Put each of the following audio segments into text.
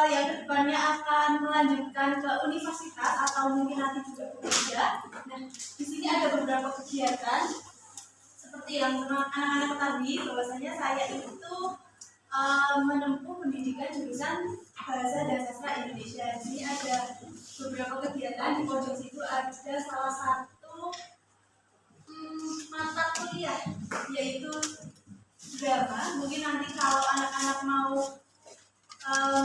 yang kedepannya akan melanjutkan ke universitas atau mungkin nanti juga bekerja. Nah, di sini ada beberapa kegiatan seperti yang anak-anak ketahui bahwasanya saya itu menempuh pendidikan jurusan Bahasa dan Sastra Indonesia. Di sini ada beberapa kegiatan, di pojok situ ada salah satu mata kuliah yaitu drama. Mungkin nanti kalau anak-anak mau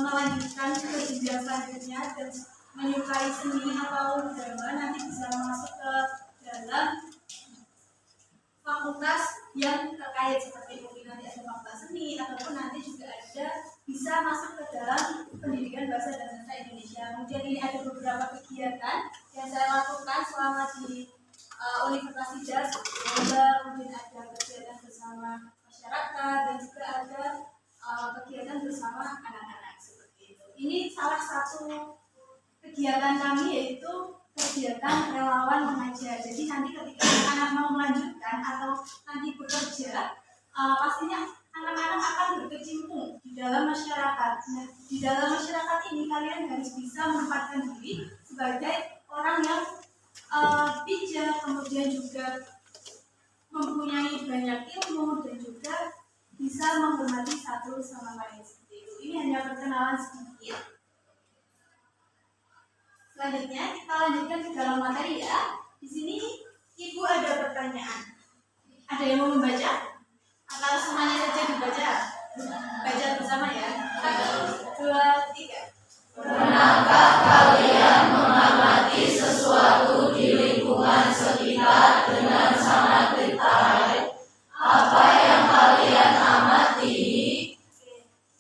melanjutkan ke jenjang selanjutnya dan menyukai seni atau drama, nanti bisa masuk ke dalam fakultas yang terkait, seperti mungkin nanti ada fakultas seni ataupun nanti juga ada bisa masuk ke dalam pendidikan Bahasa dan Sastra Indonesia. Kemudian ini ada beberapa kegiatan yang saya lakukan selama di Universitas Hijaz. Kemudian ada kegiatan bersama masyarakat dan juga ada kegiatan bersama anak-anak seperti itu. Ini salah satu kegiatan kami yaitu kegiatan relawan mengajar. Jadi nanti ketika anak mau melanjutkan atau nanti bekerja, pastinya anak-anak akan berkecimpung di dalam masyarakat. Nah, di dalam masyarakat ini kalian harus bisa menempatkan diri sebagai orang yang bijak, kemudian juga mempunyai banyak ilmu dan juga bisa menghormati satu sama lain seperti itu. Ini hanya perkenalan sedikit. Selanjutnya kita lanjutkan ke dalam materi ya. Di sini Ibu ada pertanyaan. Ada yang mau membaca? Atau semuanya saja dibaca? Baca bersama ya. 1, 2, 3. Pernahkah kalian mengamati sesuatu di lingkungan sekitar dengan sangat detail? Apa yang kalian amati?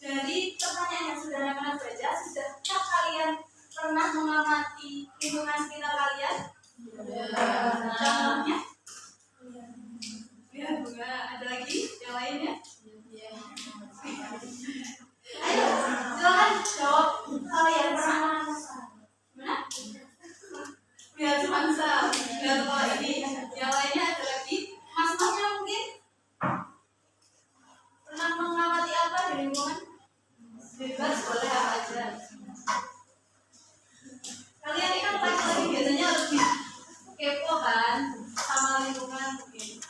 Dari pertanyaan yang sudah anak-anak baca, sudahkah kalian pernah mengamati lingkungan sekitar kalian? Contohnya? Ya, bunga. Ada lagi yang lainnya? Ayo, silakan jawab. Kalian pernah mana? Lihat semansa. Lihat kalau ini. Yang lainnya ada lagi. Mas-masnya mungkin pernah mengamati apa di lingkungan? Bebas, boleh apa aja. Kalian ini kan lagi biasanya lebih kepo kan sama lingkungan mungkin.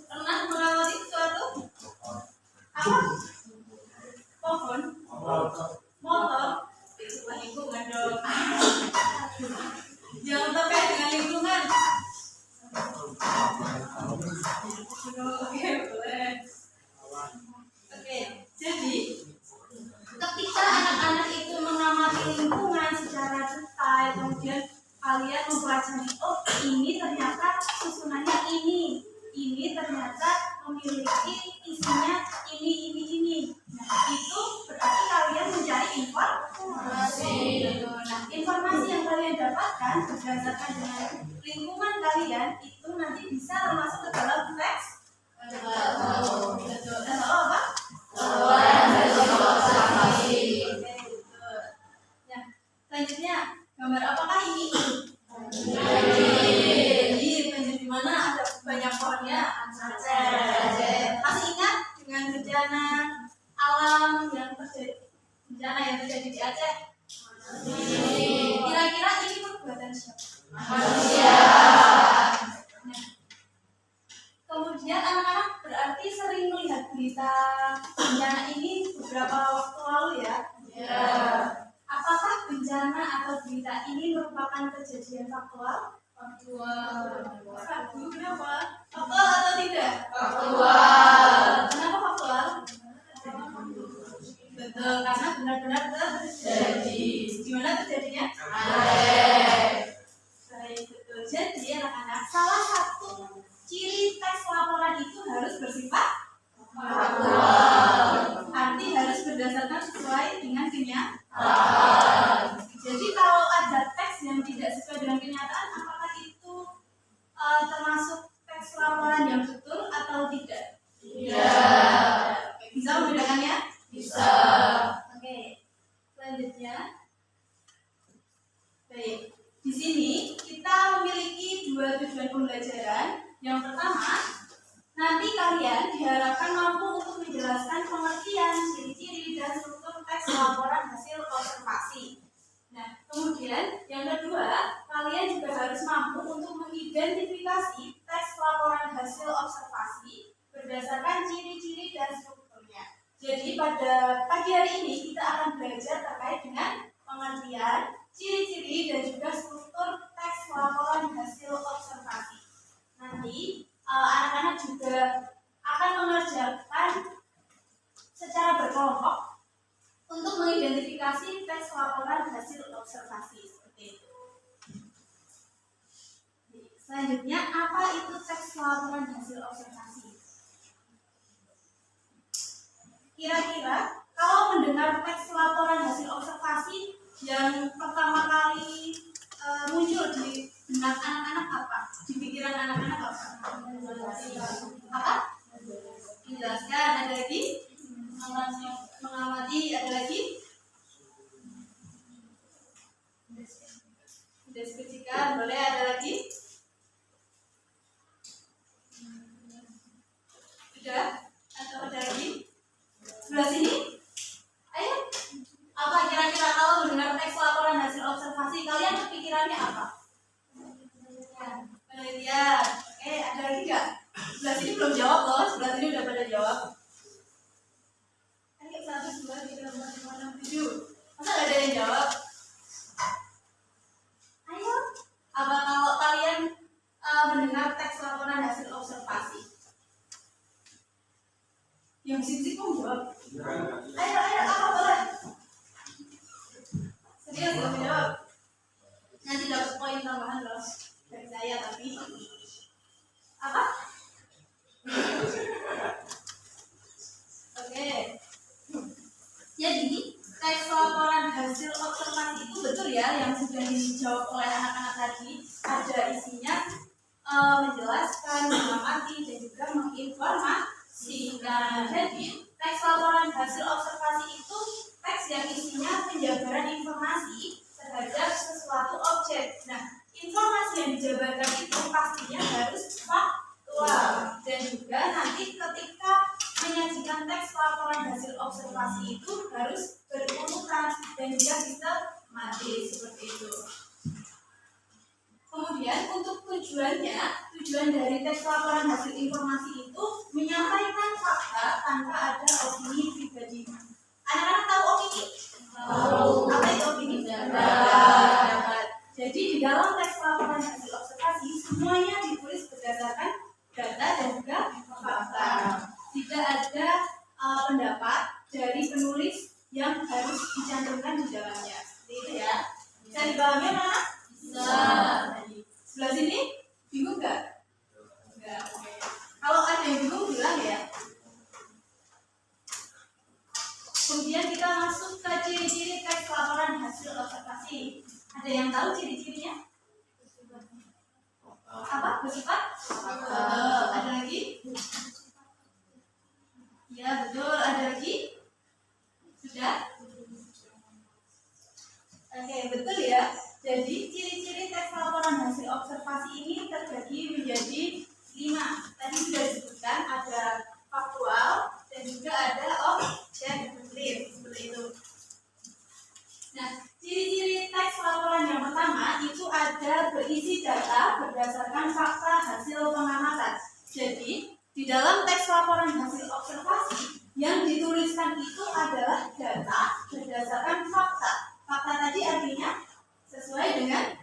Pernah mengamati sesuatu? Apa? Pohon? Motor? Itu bukan lingkungan dong. Jangan terkait dengan lingkungan. Oke, boleh. Oke, jadi ketika anak-anak itu mengamati lingkungan secara detail, kemudian kalian mempelajari, oh ini ternyata susunannya ini ternyata memiliki isinya ini. Nah, itu berarti kalian mencari informasi. Nah, informasi yang kalian dapatkan berdasarkan dengan lingkungan kalian itu nanti bisa masuk ke dalam teks. Betul. Dan apa? Nah, selanjutnya gambar apakah ini? Jadi di mana ada banyak pohonnya? Aceh. Masih ingat dengan bencana alam yang terjadi di Aceh? Kira-kira ini perbuatan siapa? Manusia. Nah, kemudian anak-anak berarti sering melihat berita bencana ini beberapa waktu lalu ya? Ya. Apakah bencana atau berita ini merupakan kejadian faktual? Faktual. Kenapa? Faktual atau tidak? Faktual. Kenapa faktual? Betul, karena benar-benar terjadi. Di mana terjadinya? Baik, betul. Jadi anak-anak, salah satu ciri teks laporan itu harus bersifat faktual. Arti harus berdasarkan sesuai dengan kenyataan. Jadi kalau ada teks yang tidak sesuai dengan kenyataan, apakah itu termasuk teks laporan yang betul atau tidak? Tidak. Bisa membedakannya? Bisa. Oke. Selanjutnya, baik. Di sini kita memiliki 2 tujuan pembelajaran. Yang pertama, nanti kalian diharapkan mampu untuk menjelaskan pengertian, ciri-ciri, dan struktur teks laporan hasil observasi. Nah, kemudian yang kedua, perhatian ciri-ciri dan juga struktur teks laporan hasil observasi. Nanti anak-anak juga akan mengerjakan secara berkelompok untuk mengidentifikasi teks laporan hasil observasi seperti itu. Selanjutnya, apa itu teks laporan hasil observasi? Kira-kira kalau mendengar teks laporan hasil observasi yang pertama kali muncul di benak anak-anak apa? Di pikiran anak-anak apa? Apa? Menjelaskan. Ada lagi? Mengamati. Ada lagi? Deskripsikan. Boleh. Ada lagi? Sudah? Atau ada lagi? Sebelah sini? Ayo. Apa kira-kira kalau mendengar teks laporan hasil observasi kalian kepikirannya apa? Penelitian. Oke, ada lagi nggak? Sebelah sini belum jawab loh. Sebelah sini udah pada jawab. Ayo 1, 2, 3, 4, 5, 6, 7. Masa nggak ada yang jawab? Ayo. Apa kalau kalian mendengar teks laporan hasil observasi? Yang sip-sip mau jawab? Ayo, apa boleh? Serius belum jawab? Nanti dapat poin tambahan loh dari saya tapi apa? Oke. Jadi teks laporan hasil observasi itu betul ya yang sudah dijawab oleh anak-anak tadi. Ada isinya menjelaskan, mengamati dan juga menginformasikan. Jadi teks laporan hasil observasi itu teks yang isinya penjabaran informasi terhadap sesuatu objek. Nah, informasi yang dijabarkan itu pastinya harus faktual dan juga nanti ketika menyajikan teks laporan hasil observasi itu harus berurutan dan juga sistematis seperti itu. Kemudian untuk tujuan dari teks laporan hasil informasi itu menyampaikan fakta tanpa ada opini pribadi. Anak-anak tahu opini? Tahu. Apa itu opini? Pendapat. Jadi di dalam teks laporan hasil observasi semuanya ditulis berdasarkan data dan juga fakta. Tidak ada pendapat dari penulis yang harus dicantumkan di dalamnya. Seperti itu ya. Bisa dipahami anak-anak? Bisa. Sebelah sini bingung nggak? Nggak. Oke. Kalau ada yang bingung bilang ya. Kemudian kita masuk ke ciri-ciri teks laporan hasil observasi. Ada yang tahu ciri-cirinya? Apa? Bersifat? Ada lagi? Ya betul. Ada lagi? Sudah? Oke, betul ya. Jadi ciri-ciri teks laporan hasil observasi ini terbagi menjadi 5. Tadi sudah disebutkan ada faktual dan juga ada objektif seperti itu. Nah, ciri-ciri teks laporan yang pertama itu ada berisi data berdasarkan fakta hasil pengamatan. Jadi di dalam teks laporan hasil observasi yang dituliskan itu adalah data berdasarkan fakta. Fakta tadi artinya sesuai dengan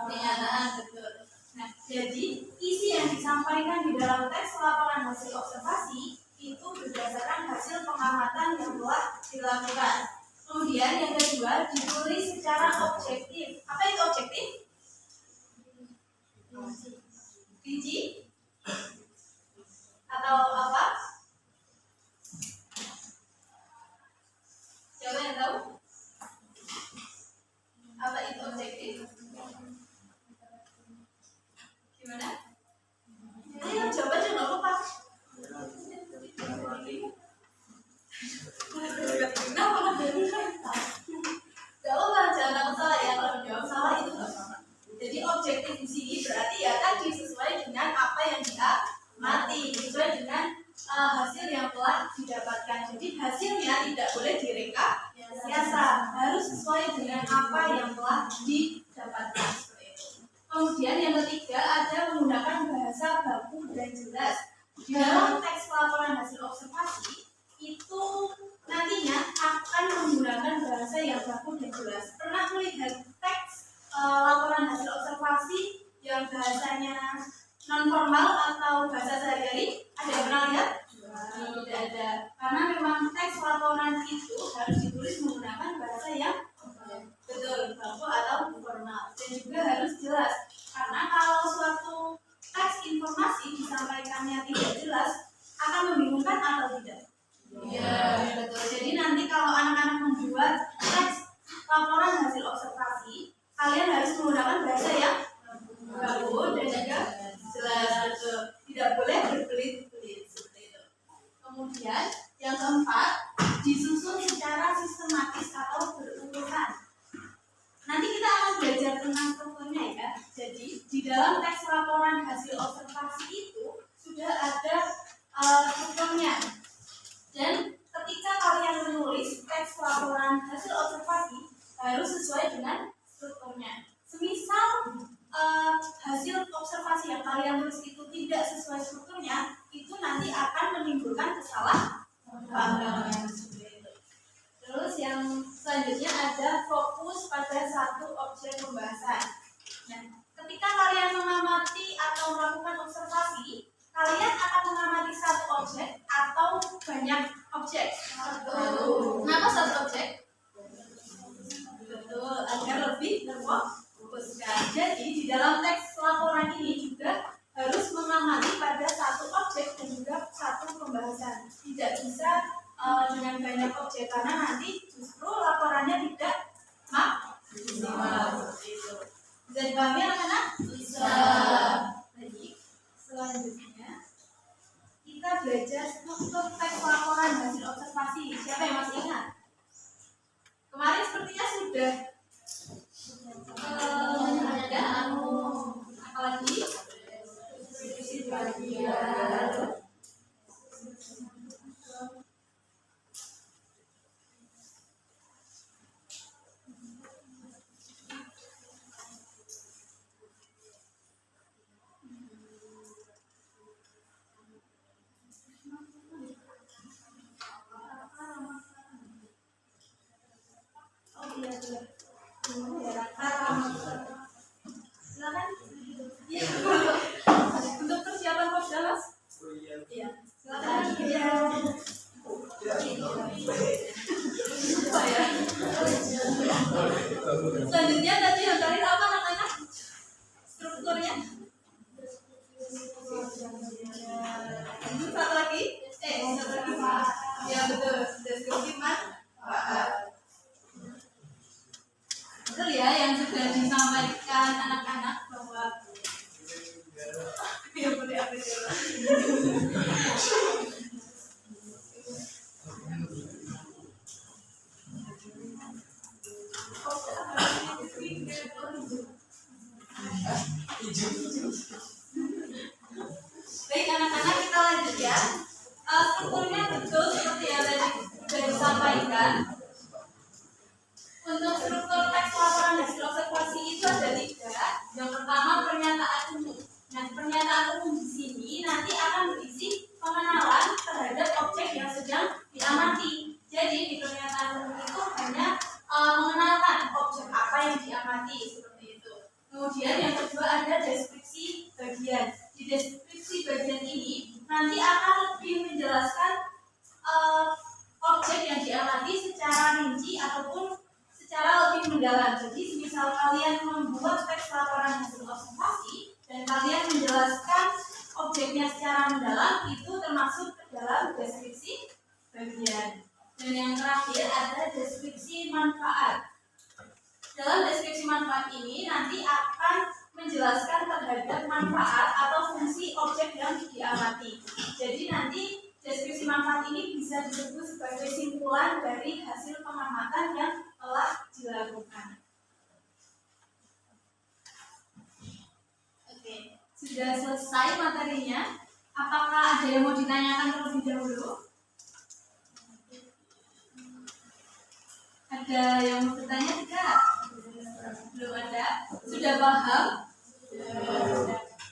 kenyataan, betul. Nah, jadi isi yang disampaikan di dalam teks laporan hasil observasi itu berdasarkan hasil pengamatan yang telah dilakukan. Kemudian yang kedua ditulis secara objektif. Apa itu objektif? Rinci? Atau apa? Siapa yang tahu? Apa itu objektif? Gimana? Ayo coba aja nggak apa-apa. Gak apa-apa, jangan takut salah ya. Kalau jawab salah itu nggak apa-apa. Jadi objektif di sini berarti ya tadi sesuai dengan apa yang diamati, sesuai dengan hasil yang telah didapatkan. Jadi hasilnya tidak boleh direkayasa, harus sesuai dengan apa yang telah didapatkan. Kemudian yang ketiga ada menggunakan bahasa baku dan jelas. Di dalam teks laporan hasil observasi itu nantinya akan menggunakan bahasa yang baku dan jelas. laporan hasil observasi yang bahasanya non formal atau bahasa sehari-hari? Ada yang pernah lihat? Tidak ada, karena memang teks laporan itu harus ditulis menggunakan bahasa yang betul, baku atau formal, dan juga harus jelas. Karena kalau suatu teks informasi disampaikannya tidak jelas, akan membingungkan atau tidak? Iya, betul. Jadi nanti kalau anak-anak membuat teks laporan hasil observasi, kalian harus menggunakan bahasa yang baku dan juga jelas, betul. Tidak boleh berbelit-belit seperti itu. Kemudian yang keempat, disusun secara sistematis atau berurutan. Nanti kita akan belajar tentang strukturnya ya. Jadi di dalam teks laporan hasil observasi itu sudah ada strukturnya. Dan ketika kalian menulis teks laporan hasil observasi harus sesuai dengan strukturnya. Semisal hasil observasi yang kalian tulis itu tidak sesuai strukturnya, itu nanti akan menimbulkan kesalahpahaman. Terus yang selanjutnya ada fokus pada satu objek pembahasan. Nah, ketika kalian mengamati atau melakukan observasi, kalian akan mengamati satu objek atau banyak objek? Kenapa satu objek? Betul, agar lebih terfokuskan. Jadi di dalam teks laporan ini juga harus mengamati pada satu objek dan juga satu pembahasan. Tidak bisa dengan banyak objek karena nanti justru laporannya tidak maksimal. Bisa dipahami anak-anak? Bisa. Baik, selanjutnya kita belajar struktur teks laporan hasil observasi. Siapa yang masih ingat? Kemarin sepertinya sudah ada apalagi diskusi bagian. Silakan. Untuk persiapan posda, Mas? Iya. Silakan. Selanjutnya tadi yang tadi apa anak-anak? Strukturnya? Satu lagi? Satu lagi. Ya betul. Deskripsi manfaat. Betul ya yang sudah disampaikan anak-anak bahwa ya boleh apa Baik anak-anak, kita lanjut ya. Strukturnya betul seperti yang tadi sudah disampaikan. Untuk struktur teks laporan hasil observasi itu ada 3. Yang pertama pernyataan umum. Nah, pernyataan umum di sini nanti akan berisi pengenalan terhadap objek yang sedang diamati. Jadi di pernyataan umum itu hanya mengenalkan objek apa yang diamati seperti itu. Kemudian yang kedua ada deskripsi bagian. Di deskripsi bagian ini nanti akan lebih menjelaskan objek yang diamati secara rinci ataupun secara lebih mendalam. Jadi misal kalian membuat teks laporan hasil observasi dan kalian menjelaskan objeknya secara mendalam, itu termasuk ke dalam deskripsi bagian. Dan yang terakhir ada deskripsi manfaat. Dalam deskripsi manfaat ini nanti akan menjelaskan terhadap manfaat atau fungsi objek yang diamati. Jadi nanti deskripsi manfaat ini bisa disebut sebagai simpulan dari hasil pengamatan yang telah dilakukan. Oke, sudah selesai materinya. Apakah ada yang mau ditanyakan terlebih dahulu? Ada yang mau bertanya tidak? Belum ada? Sudah paham?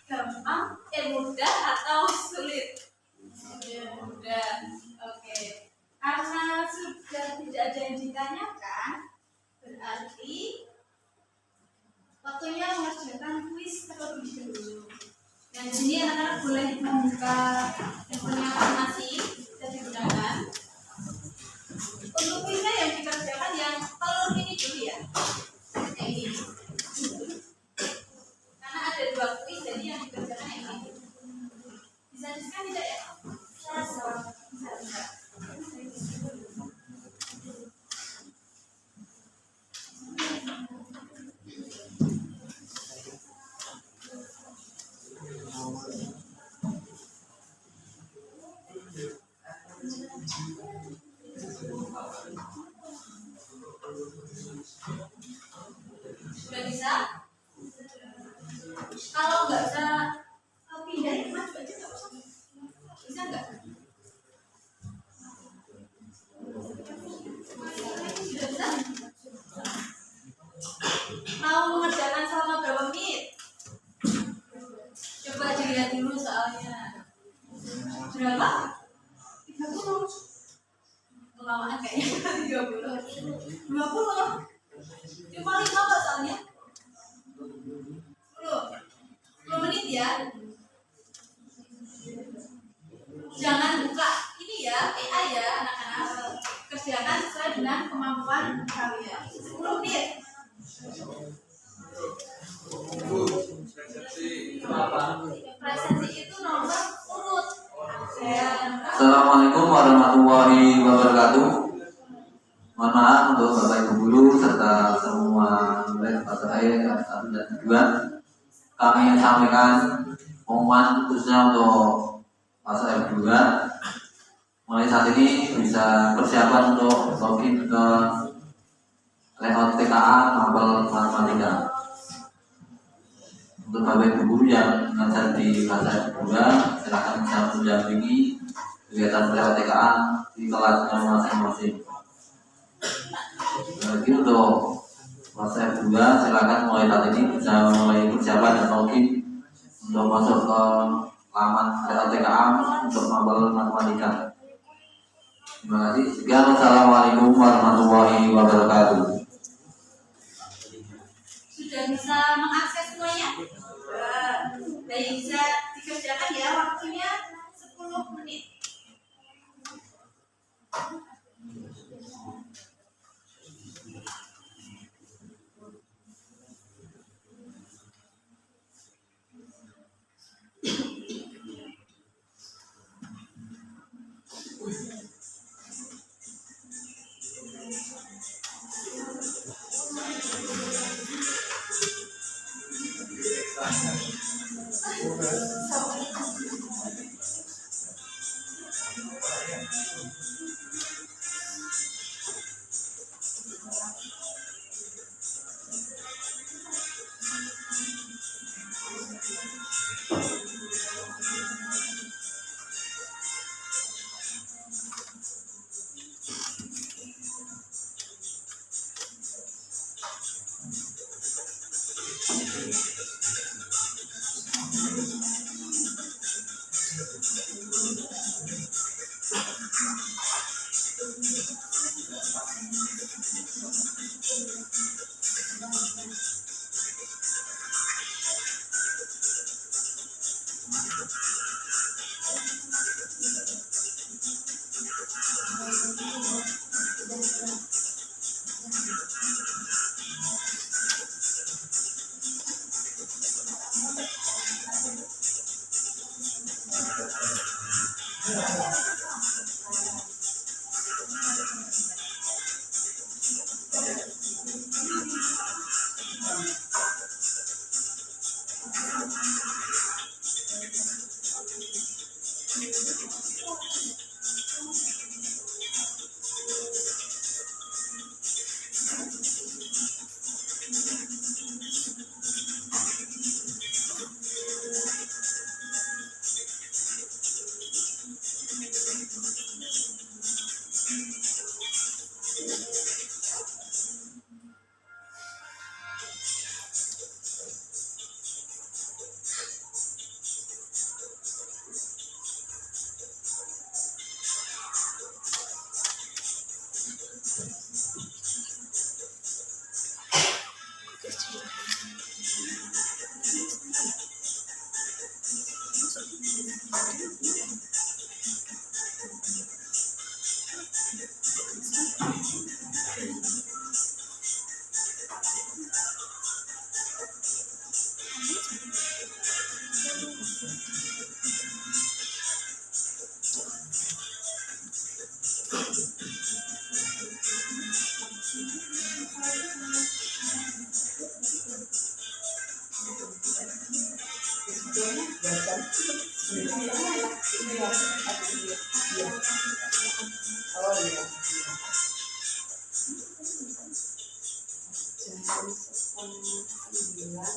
Gampang, mudah atau sulit? Mudah. Oke. Karena sudah tidak ada yang ditanyakan, berarti waktunya mengerjakan kuis terlebih dahulu. Dan di sini anak-anak boleh membuka handphonenya masing-masing dan digunakan. Untuk kuisnya yang dikerjakan yang telur ini dulu ya, yang ini. Karena ada 2 kuis, jadi yang dikerjakan yang ini. Bisa kan tidak ya? Bisa. Sudah bisa? Kalau nggak bisa pindahin maju aja nggak usah. Bisa nggak? Sudah bisa? Mau mengerjakan selama berapa menit? Coba dilihat dulu soalnya. Berapa? 30. Kelamaan kayaknya 30. 20. Cuma 5 kok soalnya. 10 menit ya. Jangan buka ini ya, AI ya anak-anak. Kerjakan sesuai dengan kemampuan kalian. 10 menit. Presensi itu nomor urut. Assalamualaikum warahmatullahi wabarakatuh. Mohon maaf untuk Bapak Ibu guru serta semua murid kelas saya dan tujuan. Kami sampaikan pengumuman khususnya untuk kelas F2. Mulai saat ini bisa persiapan untuk login ke layout TKA mapel matematika. Untuk Bapak Ibu guru yang mengajar di kelas F2, silakan bisa mendampingi kegiatan layout TKA di kelasnya masing-masing. Jadi untuk kelas F2 silakan mulai saat ini bisa mulai persiapan dan login untuk masuk ke laman layout TKA untuk mapel matematika. Terima kasih. Sekian, wassalamualaikum warahmatullahi wabarakatuh. Sudah bisa mengakses semuanya? Baik, bisa dikerjakan ya, waktunya 10 menit. Oh iya. Jam 9 lewat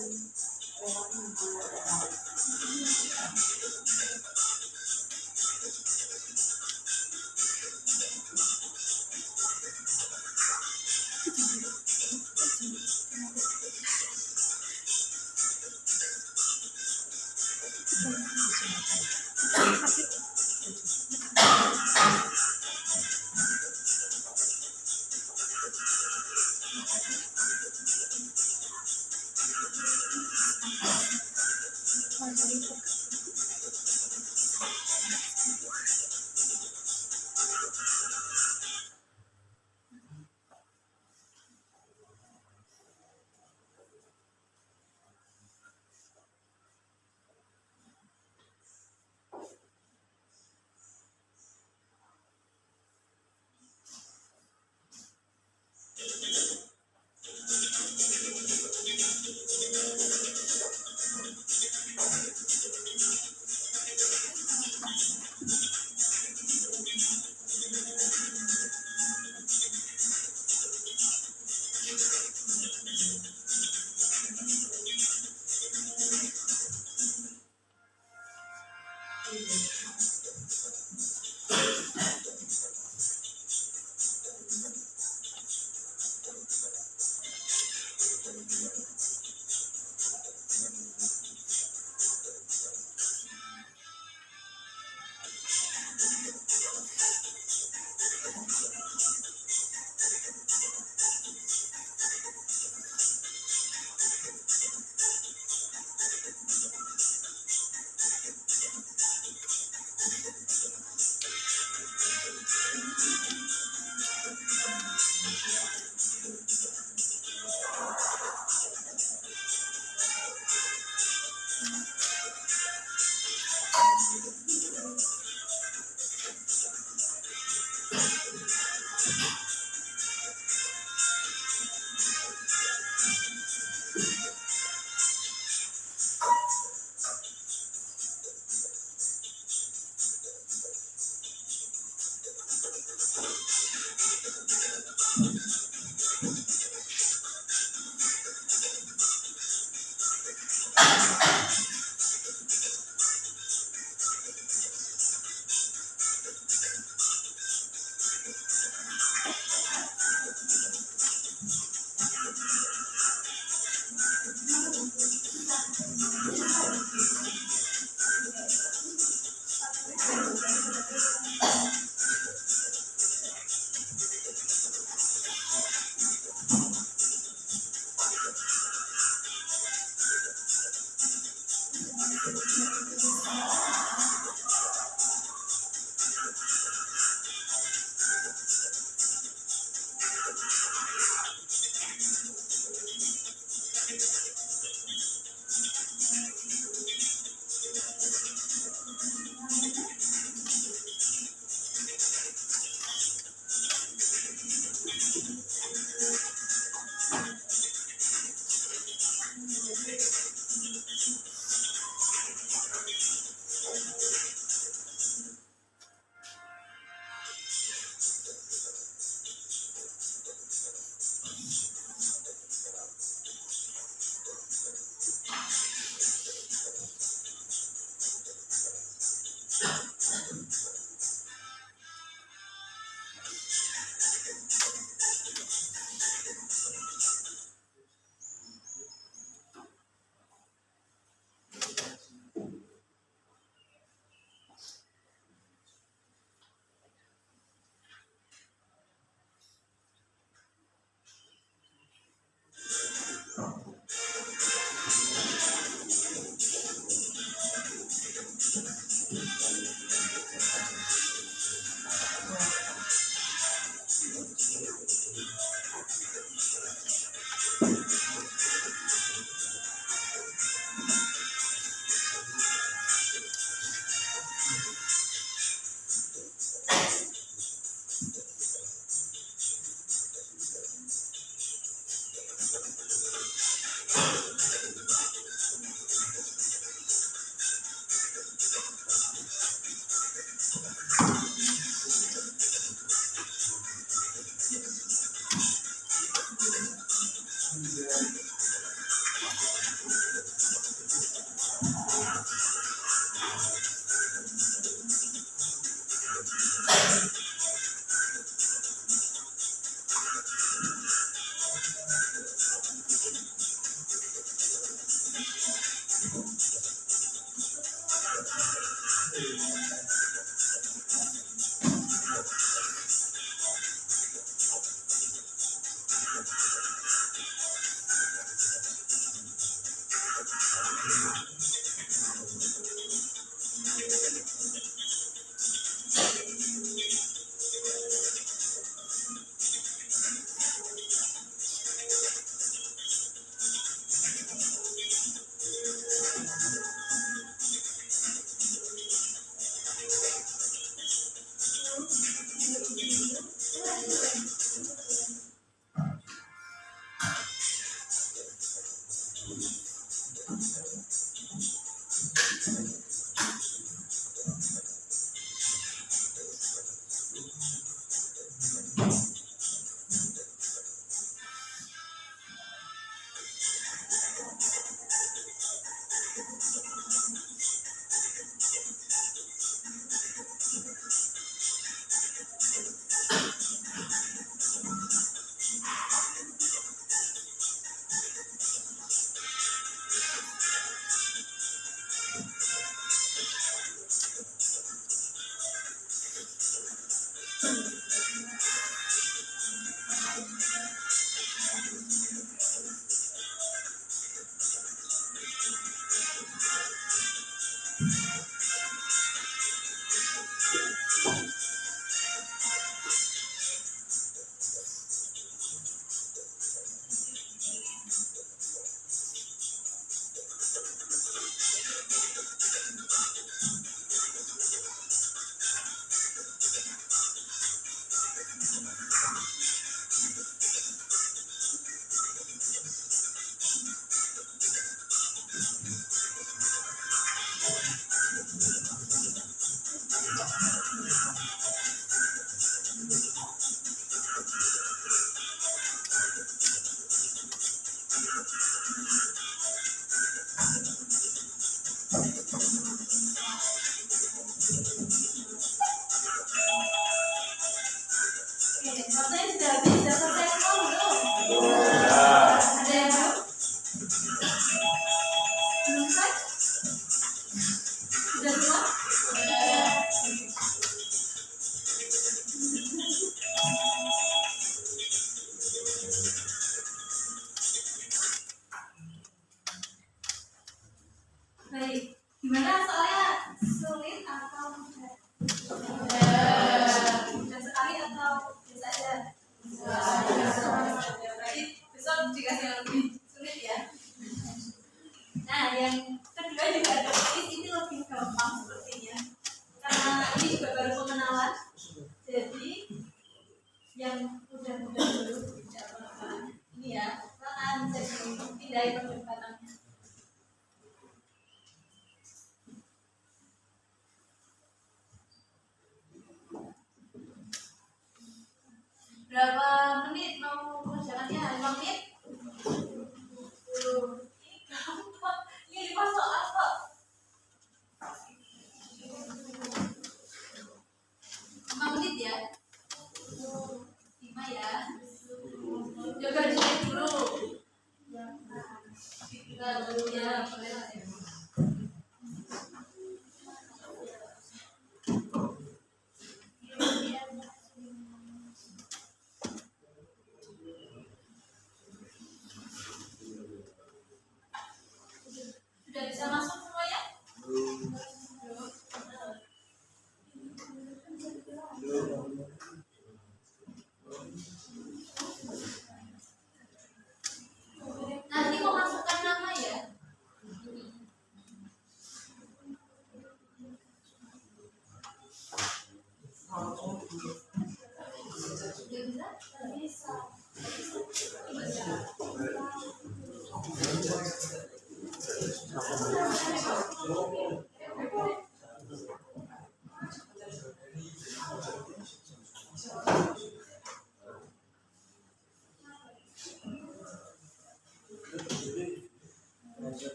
6.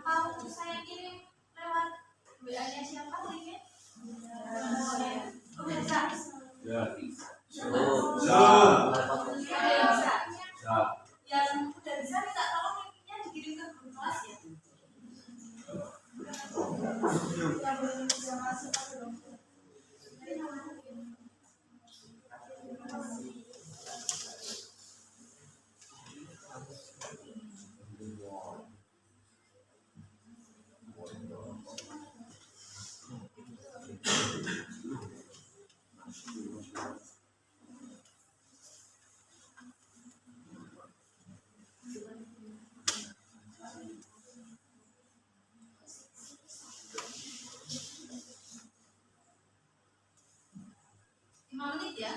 Atau saya kirim lewat WA-nya siapa linknya? Oh, bisa. Ya. Oh, Bisa. ada yang bisa. Ya. Yang udah bisa minta tolong linknya dikirim ke grup kelas ya. Yang belum bisa masuk aku dong. Menit ya.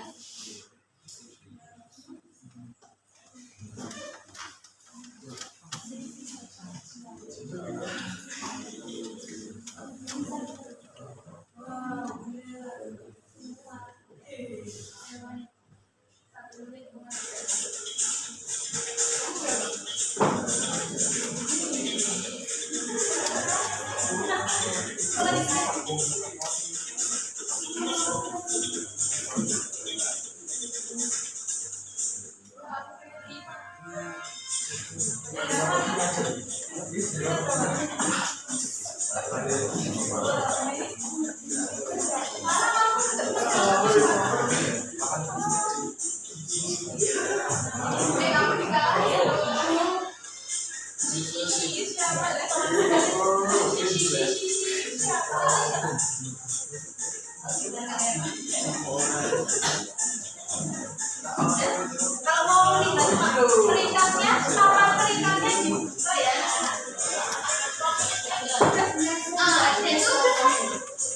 Kalau mau lihat peringkatnya, papan peringkatnya juga ya.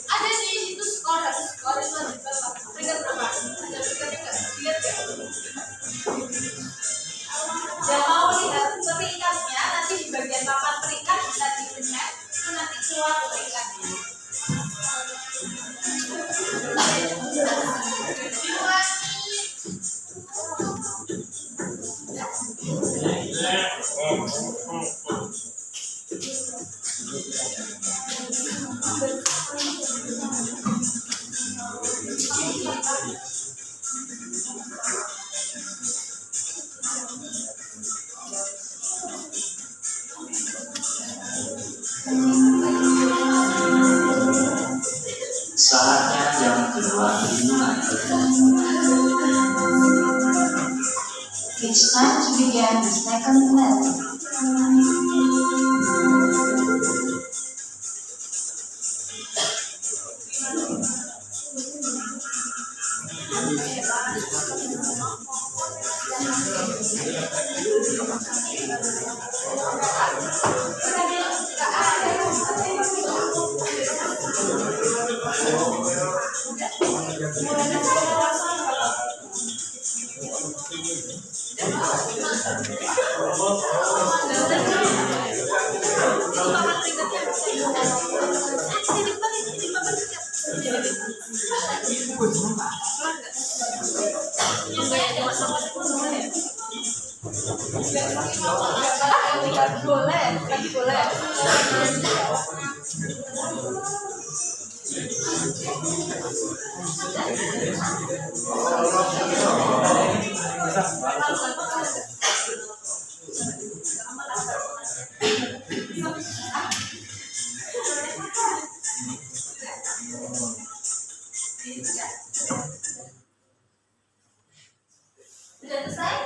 Ada di situ skor itu ada di bawah. Peringkat berapa? Ada peringkatnya nggak? Lihat ya. Yang mau lihat peringkatnya nanti di bagian papan peringkat bisa dipencet, itu nanti keluar peringkatnya. Saatnya jam keluar dimulai. It's time to begin the second lesson. Boleh. Sudah selesai?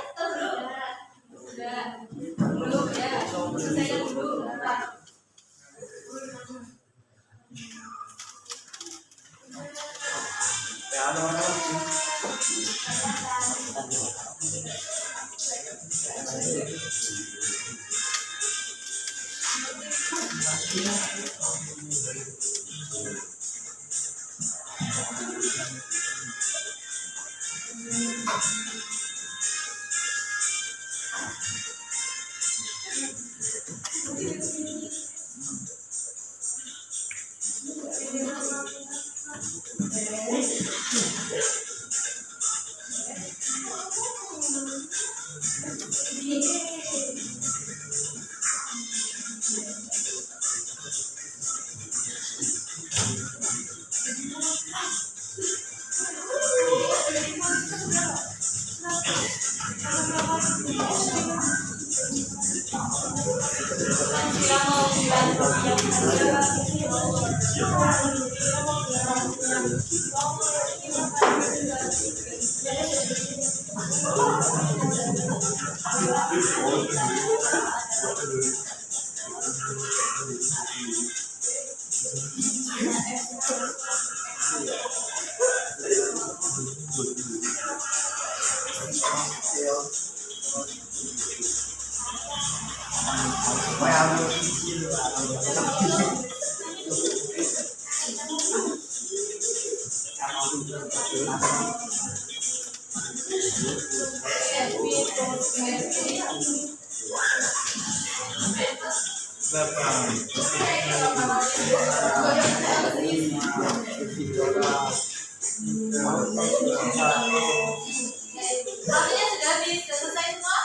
Waktunya sudah habis, sudah selesai semua?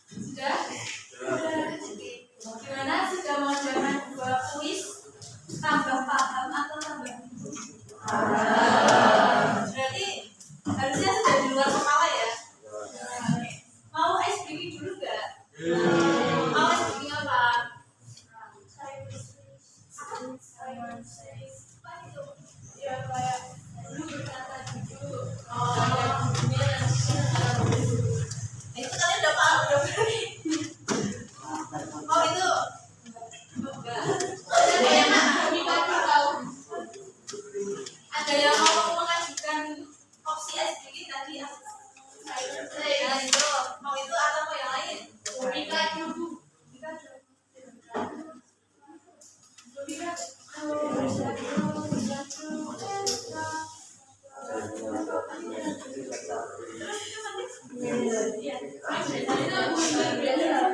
Sudah? Gimana? Sudah mau jalan dua kuis? Tambah paham atau tambah? Berarti harusnya sudah di luar kepala ya? Mau ice breaking dulu nggak? Mau ice breaking apa? Ya kayak dulu berkata jujur. Itu kalian udah paham udah berani. Oh itu enggak. Ada yang mau mengajukan opsi SDG tadi ya? Nah itu mau itu atau mau yang lain? Kita dulu.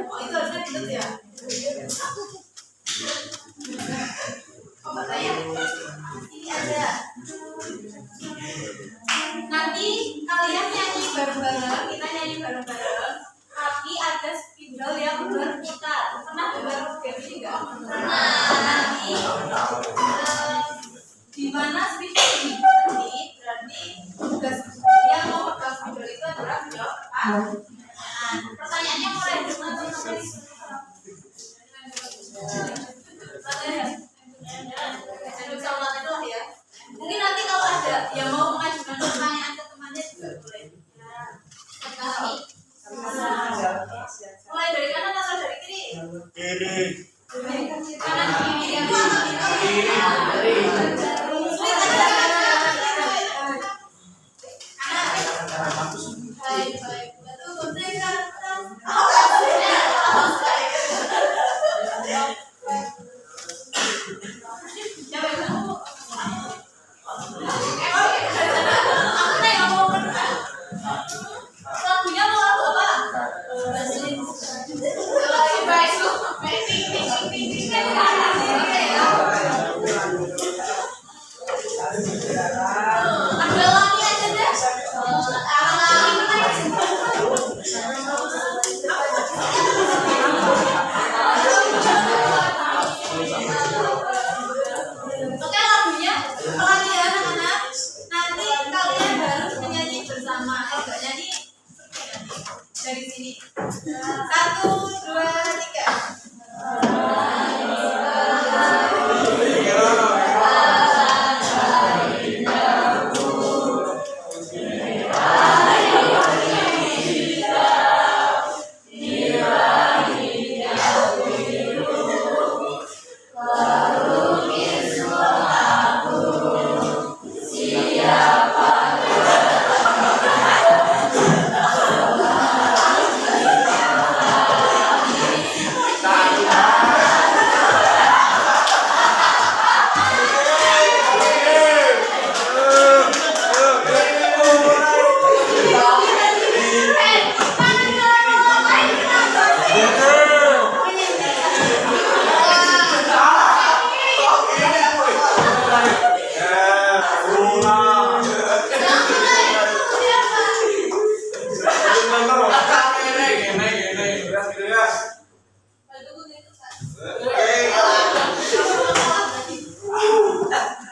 Oh itu harusnya ditut ya? Oh katanya ini ada. Nanti kalian nyanyi bareng-bareng, kita nyanyi bareng-bareng. Tapi ada spidol yang berputar. Pernah dengar game ini nggak? Nanti di mana spidol ini berhenti, berarti tugas yang mau pegang spidol itu adalah menjawab pertanyaan. Pertanyaannya mau random atau sampai ya. Mungkin nanti kalau ada yang mau mengajukan pertanyaan ke temannya juga boleh. Mulai dari kanan atau dari kiri? Kiri. Kanan kiri.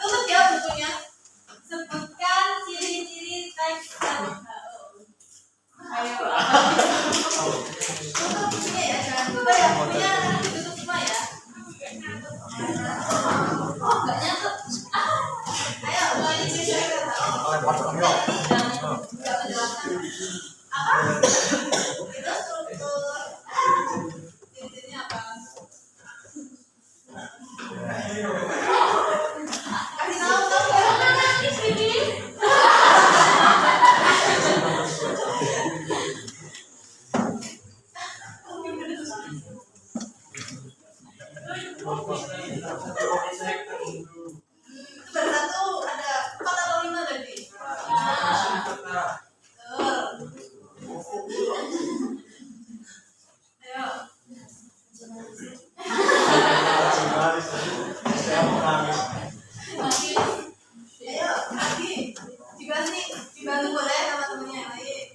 Tutup ya bukunya. Sebutkan ciri-ciri teks LHO. Ayo. Tutup bukunya ya, jangan lupa ya. Bukunya ditutup semua ya. Oh, enggak nyangkut. Ayo, mulai ciri-ciri LHO. Enggak menjelaskan. Apa? Itu struktur. Ciri-cirinya apa? Kasih tahu dong, jangan nangis ini. Itu baru satu, ada 4 atau 5 tadi. Ayo. Ayo, lagi. Dibantu boleh sama temennya yang lain.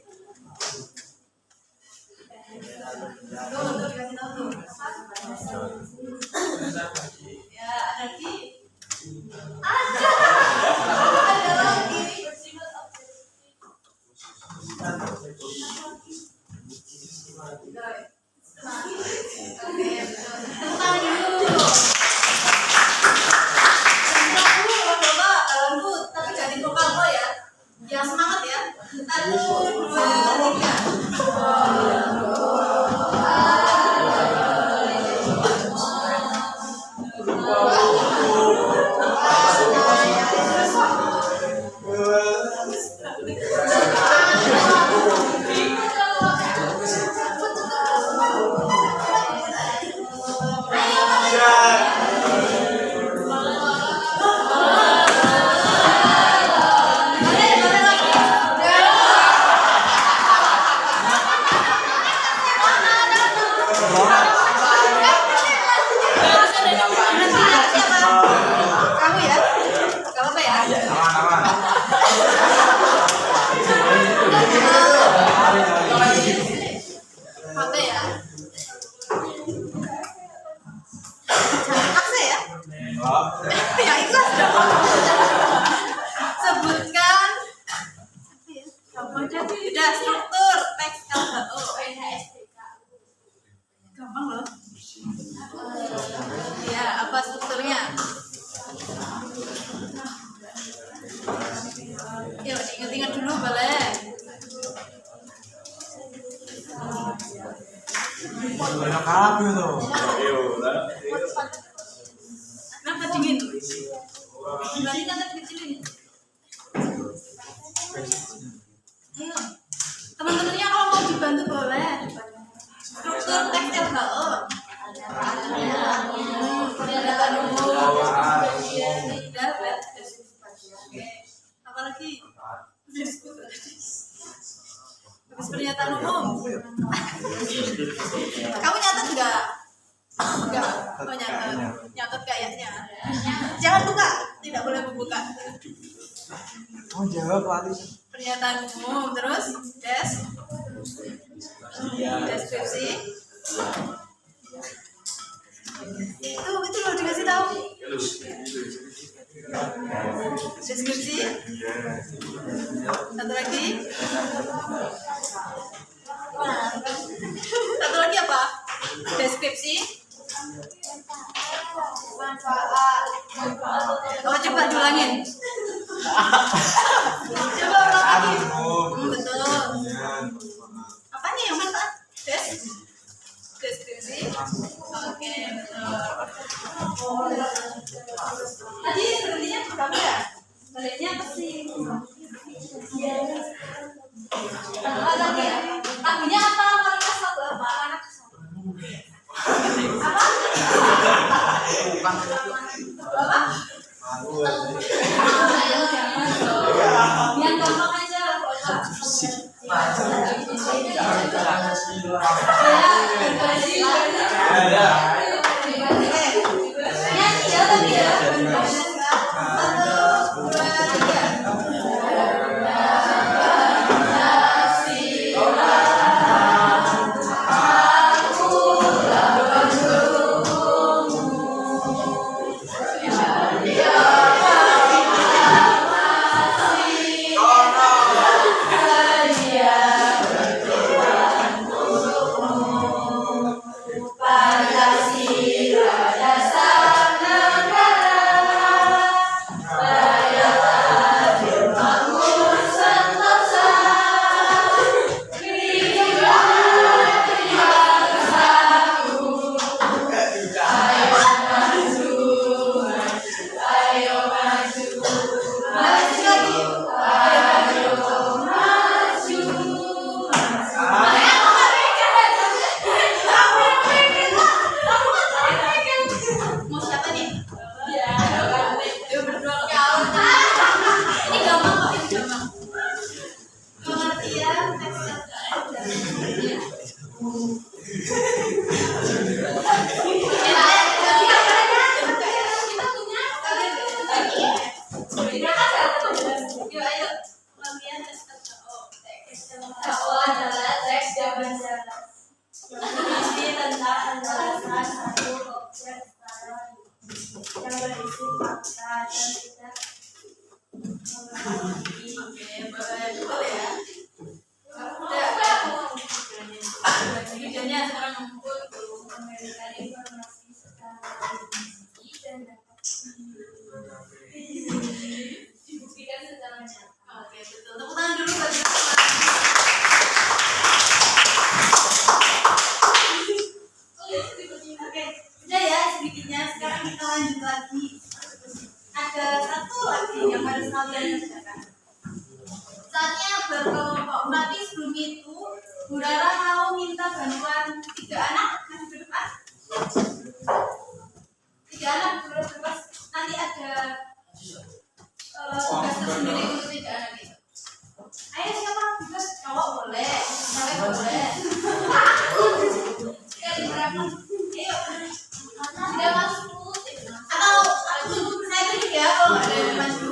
Tuh, dikasih tahu tuh. Ya, ada lagi. Ada lagi. Oke, tepuk tangan dulu. Tapi jangan vokal lo ya, yang semangat ya. 1, 2, 3. Kamu ya? Kamu apa ya? Apa ya? Jangan paksa ya? Ya ikhlas dong. Sebutkan. Apa ya? Udah struktur teks LHO. Gampang loh. Ya, apa strukturnya? Yuk, ingat-ingat dulu boleh. Kenapa dingin? Berarti kan tadi kecilin. Ayo, teman-temannya kalau mau dibantu boleh. Struktur teks LHO. Apa lagi? Habis pernyataan umum. Kamu nyatet enggak? Enggak. Oh, nyatet. Nyatet kayaknya. Jangan buka. Tidak boleh membuka. Oh, jawab Alice. Pernyataan umum, terus deskripsi. Itu loh dikasih tahu. Deskripsi. Satu lagi. Satu lagi apa? Deskripsi. Oh, coba diulangin. Coba ulang lagi. Betul. Apa nih yang manfaat? Deskripsi. Oke, betul. Tadi berhentinya berapa ya? Baliknya apa sih? Apa lagi ya? Tahunya apa? Kualitas satu apa? Anak apa? Apa? Yang gampang aja. tentang alasan satu objek setara yang berisi fakta dan tidak memenuhi. Boleh ya? Tujuannya sekarang memberikan informasi secara rinci dan dapat dibuktikan secara nyata. Oke, betul. Tepuk tangan dulu bagi Oke, udah ya sedikitnya. Sekarang kita lanjut lagi. Ada satu lagi yang harus kalian kerjakan. Saatnya berkelompok. Tapi sebelum itu, Bu Rara mau minta bantuan 3 anak maju ke depan. 3 anak bebas. Nanti ada tugas tersendiri untuk 3 anak itu. Ayo siapa tugas? Cowok boleh, cewek boleh. Sekali berapa? Ayo. Tidak masuk. Atau saya tunjuk ya kalau nggak ada yang maju.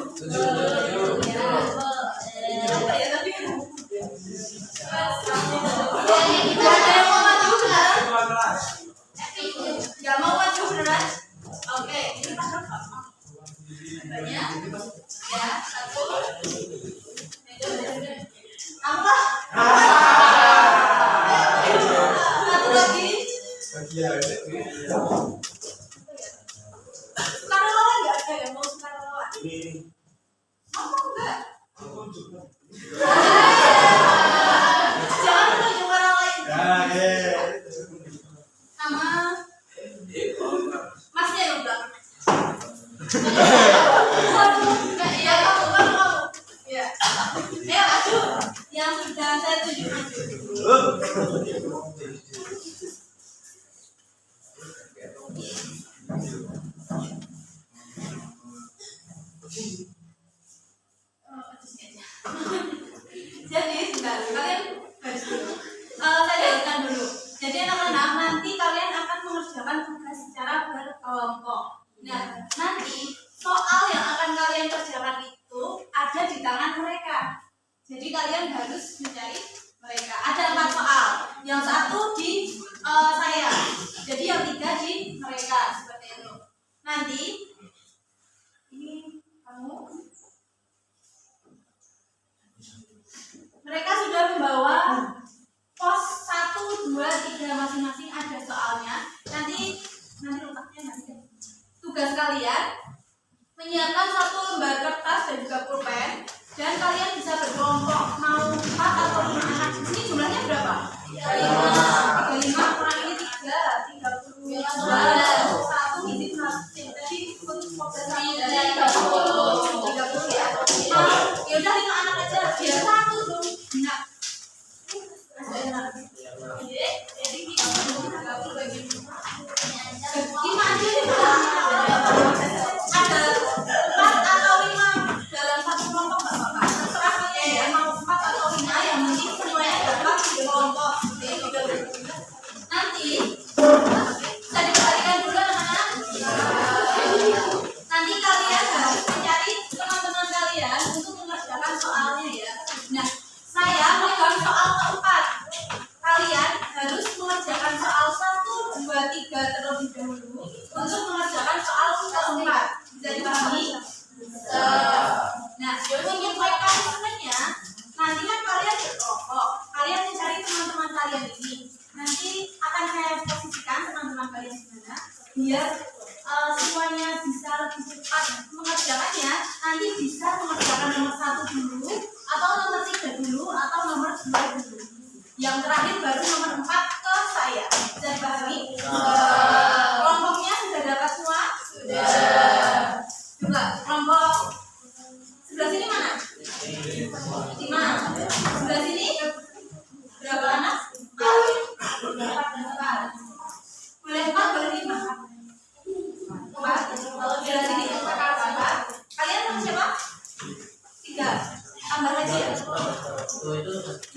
Ya tapi ada yang mau maju beneran? Nggak mau maju beneran? Oke, ini banyak ya, 1 apa? 1 lagi. Sukarelawan nggak ada yang mau sukarelawan? Mau nggak? Jangan tunjuk orang lain. Sama masnya yang belakang. Iya kamu. Iya. Ayo maju. Yang sudah saya tunjuk maju. Jadi sebentar, kalian garis dulu. Saya jelaskan dulu. Jadi anak-anak nanti kalian akan mengerjakan tugas secara berkelompok. Nah, nanti soal yang akan kalian kerjakan itu ada di tangan mereka. Jadi kalian harus mencari mereka. Ada 4 soal. Yang 1 di saya. Jadi yang 3 di mereka seperti itu. Nanti ini kamu. Mereka sudah membawa pos 1, 2, 3 masing-masing ada soalnya. Nanti letaknya nanti. Tugas kalian menyiapkan 1 lembar kertas dan juga pulpen, dan kalian bisa berkelompok mau 4 atau 5 anak. Ini jumlahnya berapa? 35 kurang ini 3, 32, 1 isi 100. Jadi ikut 30 ya. Ya udah 5 anak aja, biar 1 dong. Nah, jadi kita bagi 5 aja ada 4 atau 5 dalam 1 kelompok nggak apa-apa. Terserah kalian ya mau 4 atau 5, yang penting semuanya dapat di kelompok. Nanti bisa dikembalikan dulu anak-anak. Nanti kalian harus mencari teman-teman kalian untuk mengerjakan soalnya ya. Nah, saya megang soal keempat. Kalian harus mengerjakan soal 1, 2, 3 terlebih dahulu untuk mengerjakan soal keempat. Bisa dipahami? Nah, untuk mekanismenya nanti kan kalian berkelompok. Kalian mencari teman-teman kalian ini. Nanti akan saya posisikan teman-teman kalian di mana biar semuanya bisa lebih cepat mengerjakannya. Nanti bisa mengerjakan nomor 1 dulu, atau nomor 3 dulu, atau nomor 2 dulu. Yang terakhir baru nomor 4 ke saya. Bisa dipahami? Kelompoknya sudah dapat semua? Sudah. Coba kelompok sebelah sini mana? 5. Sebelah sini berapa anak? 4. Boleh 4, boleh 5. 4. Kalau sebelah sini berapa? Kalian sama siapa? 3. Tambah lagi ya?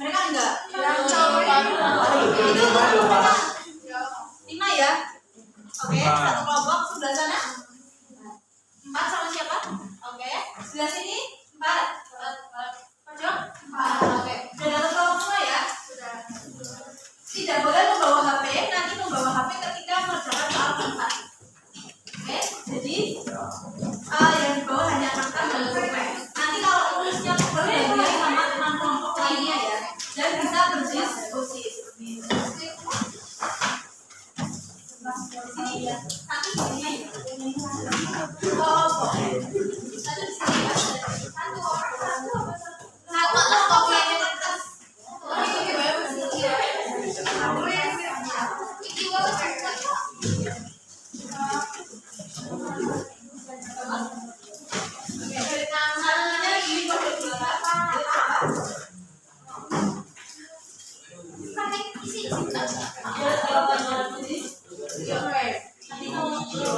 Mereka enggak? Itu 5 ya? Oke, 1 kelompok. Sebelah sana 4 sama siapa? Oke. Sebelah sini 4. Pojok 4. Oke. Sudah dapat kelompok semua ya? Sudah. Tidak boleh membawa HP. Nanti membawa Sini ya. Satu sini ya. Oh, boleh. Satu di sini ya. Satu orang satu apa satu? Satu lah kopi yang di atas. Oh, ini gimana sih? Ini gua namanya ini kode berapa? Pakai isi. Ya, kalau ini ya, nanti kamu juga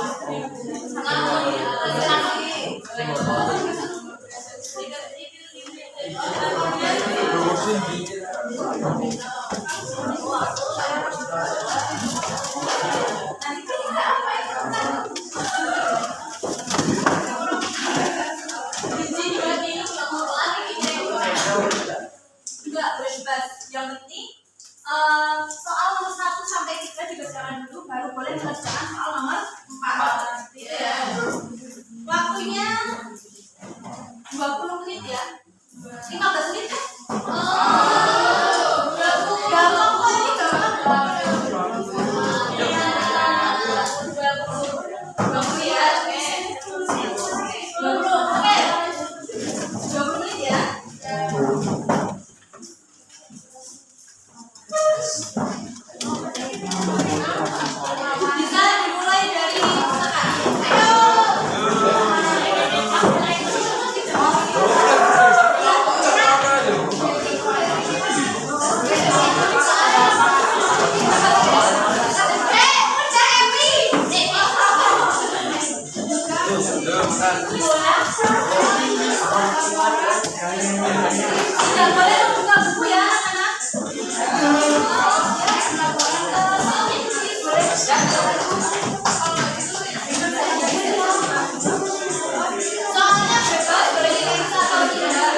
bebas. Yang penting soal nomor 1 sampai 3 dikerjakan dulu, baru boleh mengerjakan soal nomor 4. Gitu ya. Waktunya 20 menit ya. 15 menit kan? Gampang kok ini, gampang. 20 ya, oke. 20, oke. 20 menit ya. Bisa dimulai dari sekarang. Tidak boleh membuka buku ya, anak-anak. Soalnya bebas, boleh diperiksa atau tidak.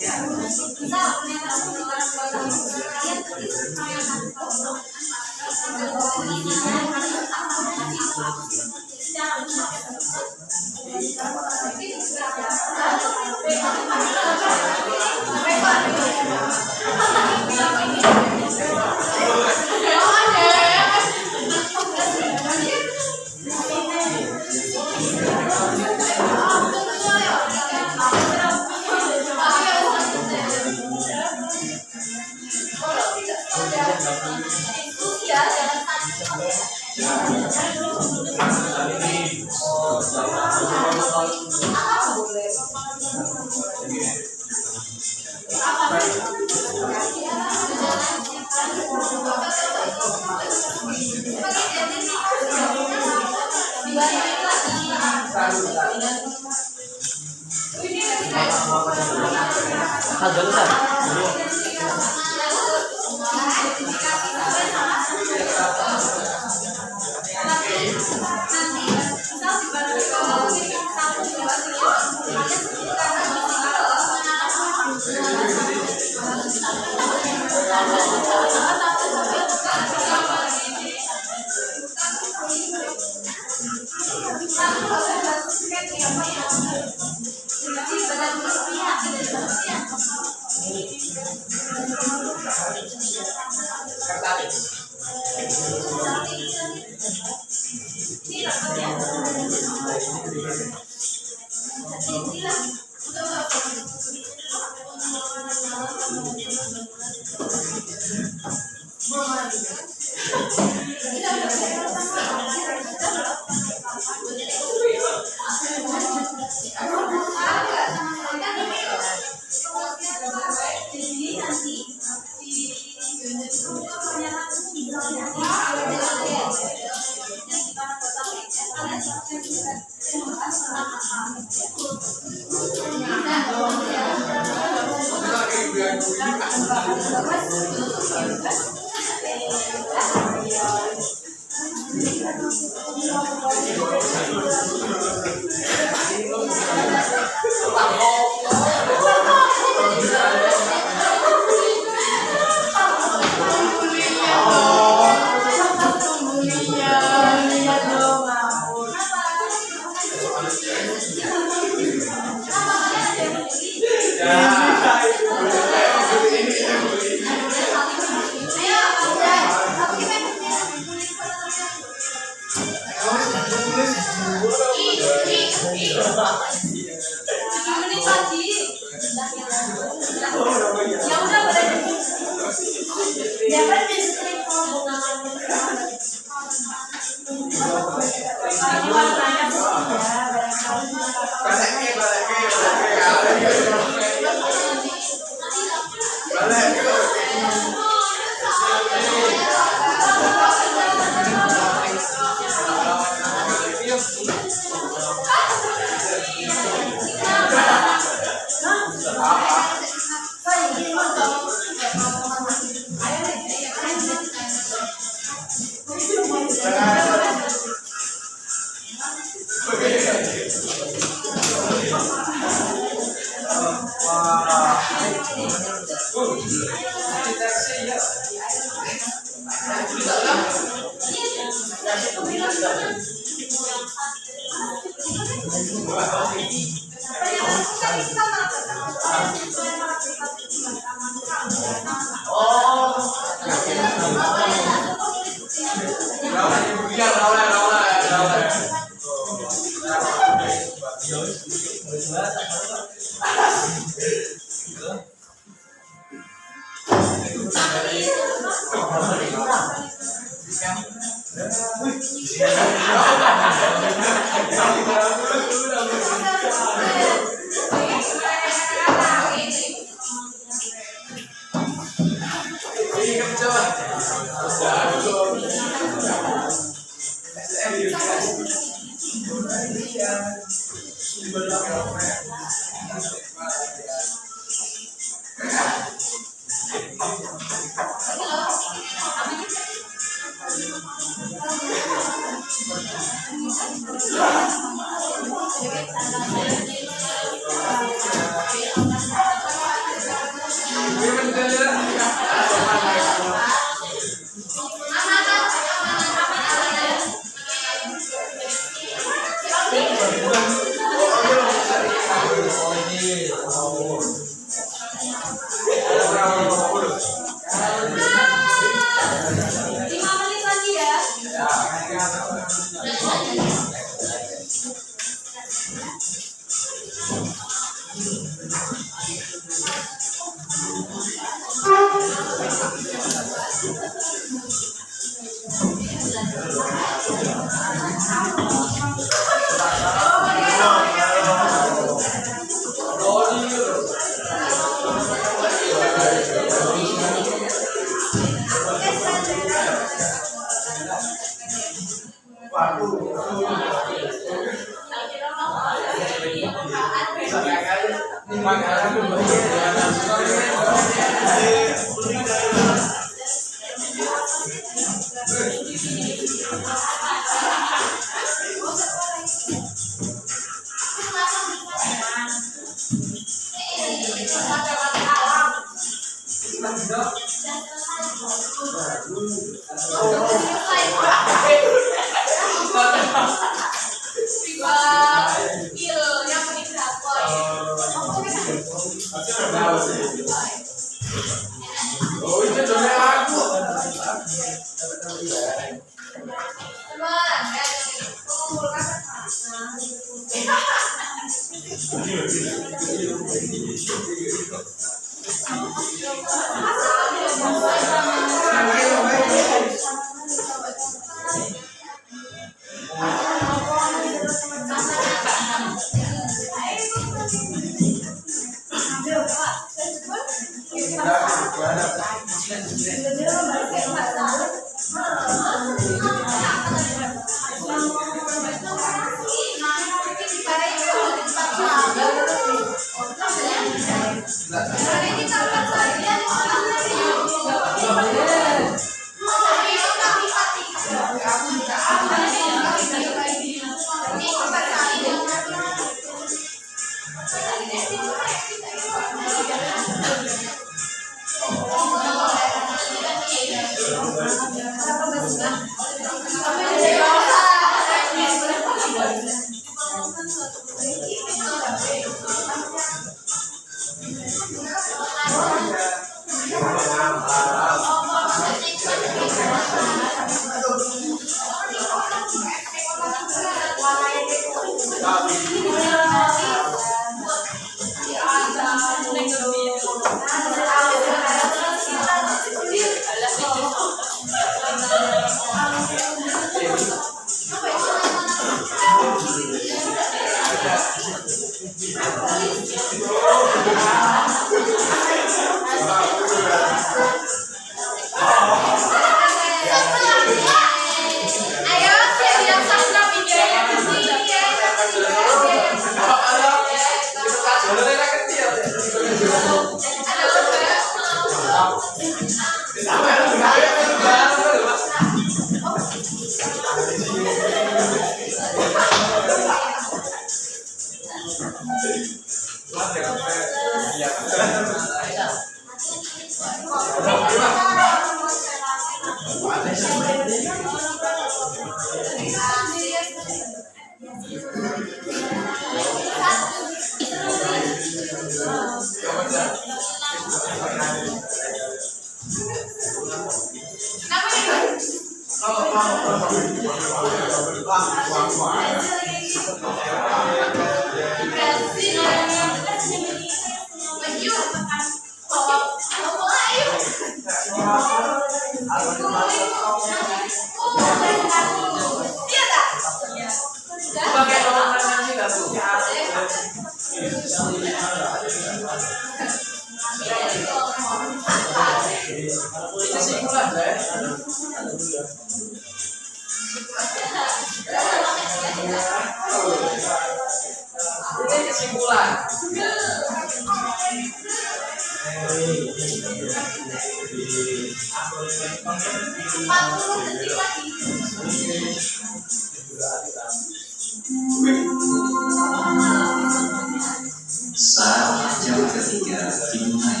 Saat jam ketiga dimulai.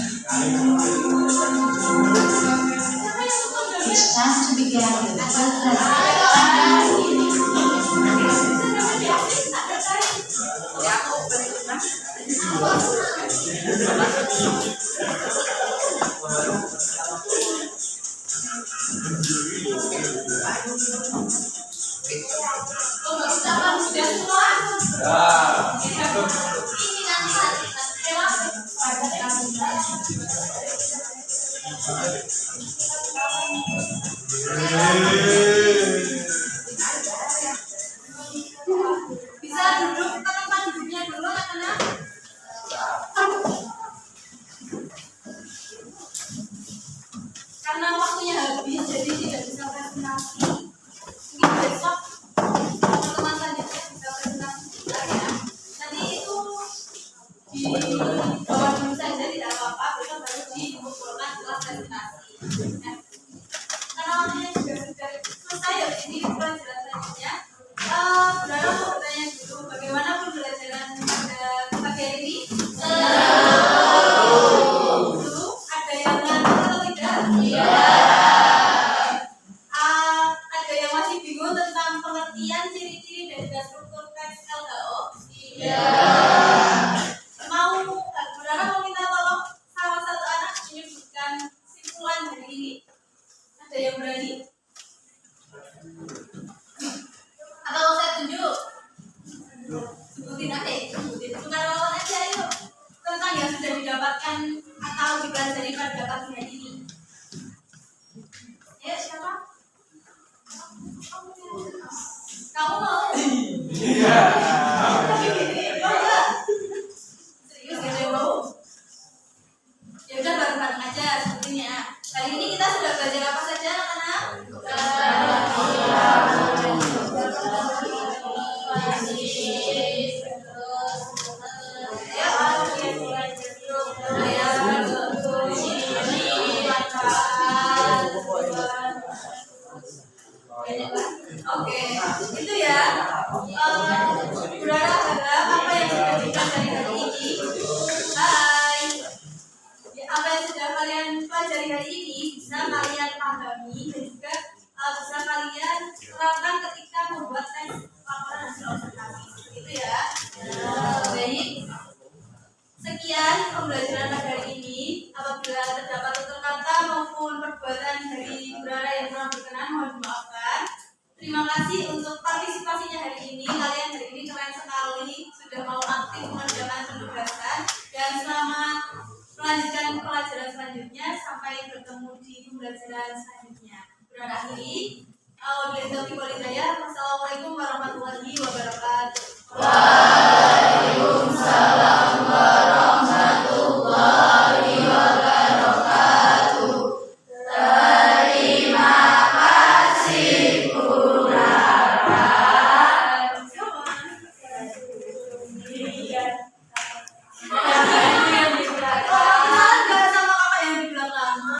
It's time to begin the first lesson. Bisa duduk ke tempat duduknya dulu anak-anak. Karena waktunya habis, jadi tidak bisa presentasi. Mungkin besok teman-teman selanjutnya bisa presentasi juga ya. Nanti itu di bawah dulu saja, tidak apa-apa. Besok baru dikumpulkan setelah presentasi. Nah, karena waktunya juga sudah selesai ya, ini pelajaran selanjutnya. Saudara mau bertanya dulu, bagaimana pembelajaran pada pagi hari ini? Seru. Ada yang ngantuk atau tidak? Iya. Ada yang masih bingung tentang pengertian ciri-ciri dan juga struktur teks LHO? Iya. Saudara mau minta tolong salah satu anak menyebutkan simpulan hari ini? Ada yang berani? Atau saya tunjuk? Sebutin aja, sebutin. Bukan lawan aja yuk. Tentang yang sudah didapatkan atau dipelajari pada pagi hari ini. Ayo siapa? Kamu mau? Iya. Mau nggak? Serius gak ada yang mau? Ya udah bareng-bareng aja sebutinnya. Kali ini kita sudah belajar apa saja anak-anak? Oke, itu ya. Saudara harap apa yang sudah dipelajari hari ini, hai, apa yang sudah kalian pelajari hari ini bisa kalian pahami dan juga bisa kalian terapkan ketika membuat tes laporan hasil observasi. Itu ya. Baik. Sekian pembelajaran pada hari ini. Apabila terdapat tutur kata maupun perbuatan dari saudara yang kurang berkenan, mohon dimaafkan. Terima kasih untuk partisipasinya hari ini. Kalian hari ini keren sekali, sudah mau aktif mengerjakan penugasan. Dan selamat melanjutkan pelajaran selanjutnya sampai bertemu di pembelajaran selanjutnya. Berakhiri. Wassalamualaikum warahmatullahi wabarakatuh. Waalaikumsalam warahmatullahi wabarakatuh.